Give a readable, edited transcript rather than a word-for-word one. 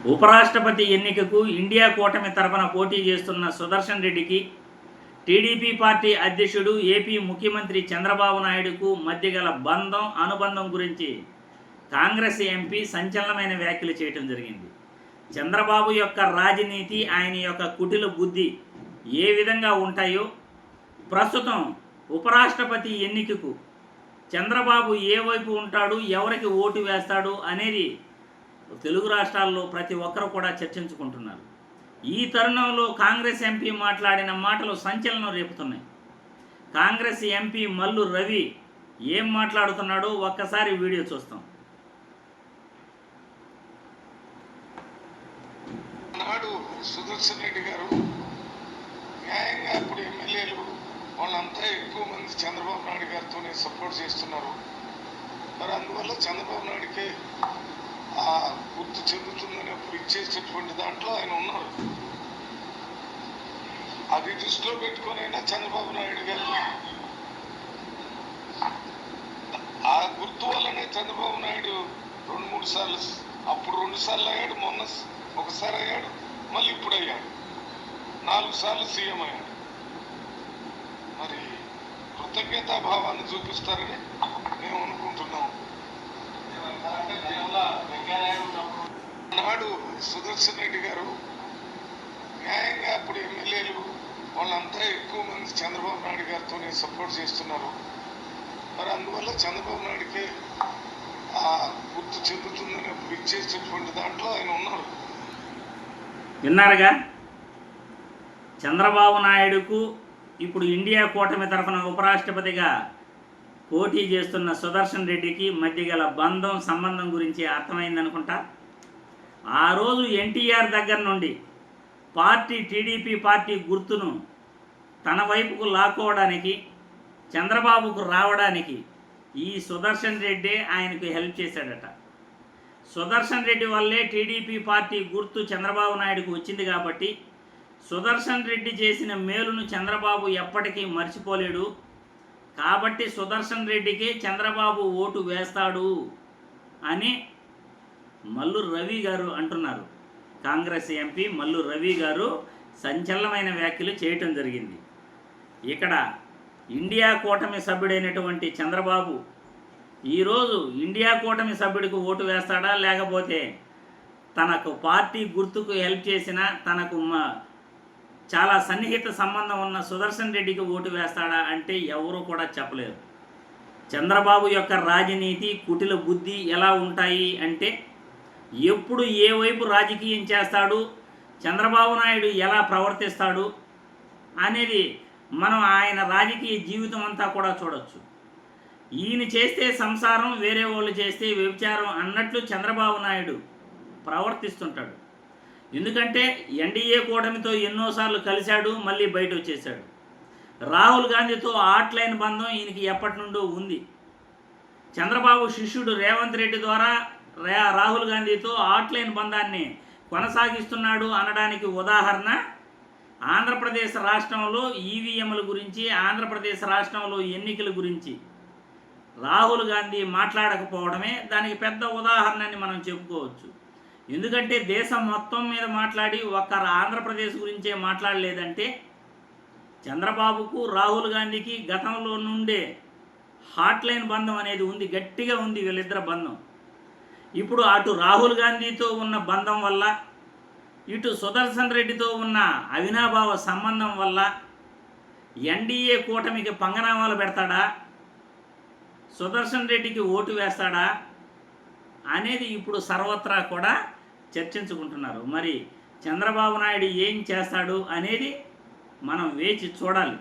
ఉపరాష్ట్రపతి ఎన్నికకు ఇండియా కూటమి తరఫున పోటీ చేస్తున్న సుదర్శన్ రెడ్డికి టీడీపీ పార్టీ అధ్యక్షుడు ఏపీ ముఖ్యమంత్రి చంద్రబాబు నాయుడుకు మధ్య గల అనుబంధం గురించి కాంగ్రెస్ ఎంపీ సంచలనమైన వ్యాఖ్యలు చేయడం జరిగింది. చంద్రబాబు యొక్క రాజనీతి, ఆయన యొక్క కుటిల బుద్ధి ఏ విధంగా ఉంటాయో, ప్రస్తుతం ఉపరాష్ట్రపతి ఎన్నికకు చంద్రబాబు ఏ వైపు ఉంటాడు, ఎవరికి ఓటు వేస్తాడు అనేది తెలుగు రాష్ట్రాల్లో ప్రతి ఒక్కరు కూడా చర్చించుకుంటున్నారు. ఈ తరుణంలో కాంగ్రెస్ ఎంపీ మాట్లాడిన మాటలు సంచలనం రేపుతున్నాయి. కాంగ్రెస్ ఎంపీ మల్లు రవి ఏం మాట్లాడుతున్నాడో ఒక్కసారి వీడియో చూస్తాం. నాడు సుదర్శన్ రెడ్డి గారు న్యాయంగా ఇప్పుడు ఎమ్మెల్యేలు వాళ్ళంతా ఎక్కువ మంది చంద్రబాబు నాయుడు గారితోనే సపోర్ట్ చేస్తున్నారు. మరి అందువల్ల చంద్రబాబు నాయుడికి గుర్తు చెందుతుందని అప్పుడు ఇచ్చేసేటువంటి దాంట్లో ఆయన ఉన్నారు. అది దృష్టిలో పెట్టుకునైనా చంద్రబాబు నాయుడు గారు ఆ గుర్తు వల్లనే చంద్రబాబు నాయుడు 2-3 సార్లు, అప్పుడు 2 సార్లు అయ్యాడు, మొన్న ఒకసారి అయ్యాడు, మళ్ళీ ఇప్పుడు అయ్యాడు, 4 సార్లు సీఎం అయ్యాడు. మరి కృతజ్ఞతాభావాన్ని చూపిస్తారని మేము అనుకుంటున్నాం. నాడు సుదర్శన్ రెడ్డి గారు న్యాయంగా అప్పుడు ఎమ్మెల్యేలు వాళ్ళంతా ఎక్కువ మంది చంద్రబాబు నాయుడు గారితోనే సపోర్ట్ చేస్తున్నారు. మరి అందువల్ల చంద్రబాబు నాయుడికి గుర్తు చెందుతుందని అప్పుడు ఇచ్చేసేటువంటి దాంట్లో ఆయన ఉన్నారు. విన్నారుగా, చంద్రబాబు నాయుడుకు ఇప్పుడు ఇండియా కూటమి తరఫున ఉపరాష్ట్రపతిగా పోటీ చేస్తున్న సుదర్శన్ రెడ్డికి మధ్య గల సంబంధం గురించి అర్థమైందనుకుంటా. ఆ రోజు ఎన్టీఆర్ దగ్గర నుండి టీడీపీ పార్టీ గుర్తును తన వైపుకు లాక్కోవడానికి, చంద్రబాబుకు రావడానికి ఈ సుదర్శన్ రెడ్డి ఆయనకు హెల్ప్ చేశాడట. సుదర్శన్ రెడ్డి వల్లే టీడీపీ పార్టీ గుర్తు చంద్రబాబు నాయుడుకు వచ్చింది కాబట్టి సుదర్శన్ రెడ్డి చేసిన మేలును చంద్రబాబు ఎప్పటికీ మర్చిపోలేడు. కాబట్టి సుదర్శన్ రెడ్డికి చంద్రబాబు ఓటు వేస్తాడు అని మల్లు రవి గారు అంటున్నారు. కాంగ్రెస్ ఎంపీ మల్లు రవి గారు సంచలనమైన వ్యాఖ్యలు చేయటం జరిగింది. ఇక్కడ ఇండియా కూటమి సభ్యుడైనటువంటి చంద్రబాబు ఈరోజు ఇండియా కూటమి సభ్యుడికి ఓటు వేస్తాడా, లేకపోతే తనకు పార్టీ గుర్తుకు హెల్ప్ చేసిన, తనకు చాలా సన్నిహిత సంబంధం ఉన్న సుదర్శన్ రెడ్డికి ఓటు వేస్తాడా అంటే ఎవరు కూడా చెప్పలేరు. చంద్రబాబు యొక్క రాజనీతి, కుటిల బుద్ధి ఎలా ఉంటాయి అంటే, ఎప్పుడు ఏ వైపు రాజకీయం చేస్తాడు, చంద్రబాబు నాయుడు ఎలా ప్రవర్తిస్తాడు అనేది మనం ఆయన రాజకీయ జీవితం అంతా కూడా చూడొచ్చు. ఈయన చేస్తే సంసారం, వేరే వాళ్ళు చేస్తే వ్యభిచారం అన్నట్లు చంద్రబాబు నాయుడు ప్రవర్తిస్తుంటాడు. ఎందుకంటే ఎన్డీఏ కూటమితో ఎన్నోసార్లు కలిశాడు, మళ్ళీ బయట వచ్చేసాడు. రాహుల్ గాంధీతో ఆట్లైన్ బంధం ఈయనకి ఎప్పటి నుండో ఉంది. చంద్రబాబు శిష్యుడు రేవంత్ రెడ్డి ద్వారా రాహుల్ గాంధీతో ఆట్లైన్ బంధాన్ని కొనసాగిస్తున్నాడు అనడానికి ఉదాహరణ ఆంధ్రప్రదేశ్ రాష్ట్రంలో ఈవీఎంల గురించి, ఆంధ్రప్రదేశ్ రాష్ట్రంలో ఎన్నికల గురించి రాహుల్ గాంధీ మాట్లాడకపోవడమే దానికి పెద్ద ఉదాహరణని మనం చెప్పుకోవచ్చు. ఎందుకంటే దేశం మొత్తం మీద మాట్లాడి ఒక్క ఆంధ్రప్రదేశ్ గురించే మాట్లాడలేదంటే చంద్రబాబుకు రాహుల్ గాంధీకి గతంలో నుండే హాట్లైన్ బంధం అనేది ఉంది, గట్టిగా ఉంది వీళ్ళిద్దరి బంధం. ఇప్పుడు అటు రాహుల్ గాంధీతో ఉన్న బంధం వల్ల, ఇటు సుదర్శన్ రెడ్డితో ఉన్న అవినాభావ సంబంధం వల్ల ఎన్డీఏ కూటమికి పంగనామాలు పెడతాడా, సుదర్శన్ రెడ్డికి ఓటు వేస్తాడా అనేది ఇప్పుడు సర్వత్రా కూడా చర్చించుకుంటున్నారు. మరి చంద్రబాబు నాయుడు ఏం చేస్తాడు అనేది మనం వేచి చూడాలి.